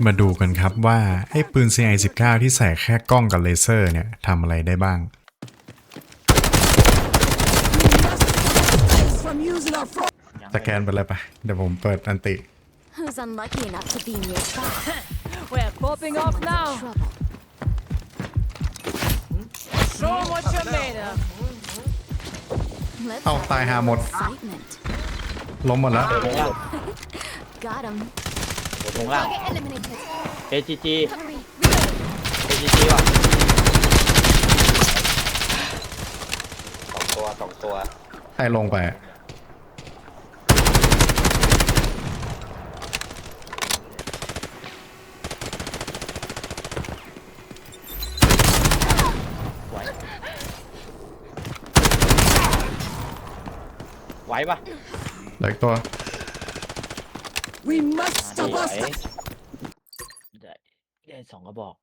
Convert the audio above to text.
มาดูกันครับว่าไอ้ปืน CI19 ที่ใส่แค่กล้องกับเลเซอร์เนี่ยทำอะไรได้บ้างสแกนไปเลยปะเดี๋ยวผมเปิดอันติ Who's unlucky enough to be nearby? We're popping off now. Show 'em what you're made of. Let's เอาตายหาหมด excitement. ล้มหมดแล้ว Got him. ลงล่าง Target eliminated. AGG Hurry. AGG ว่ะสองตัว ใครลงไปอะ ไหวปะ เหลืออีกตัว We must ไหว stop us. ได้2 กระบอก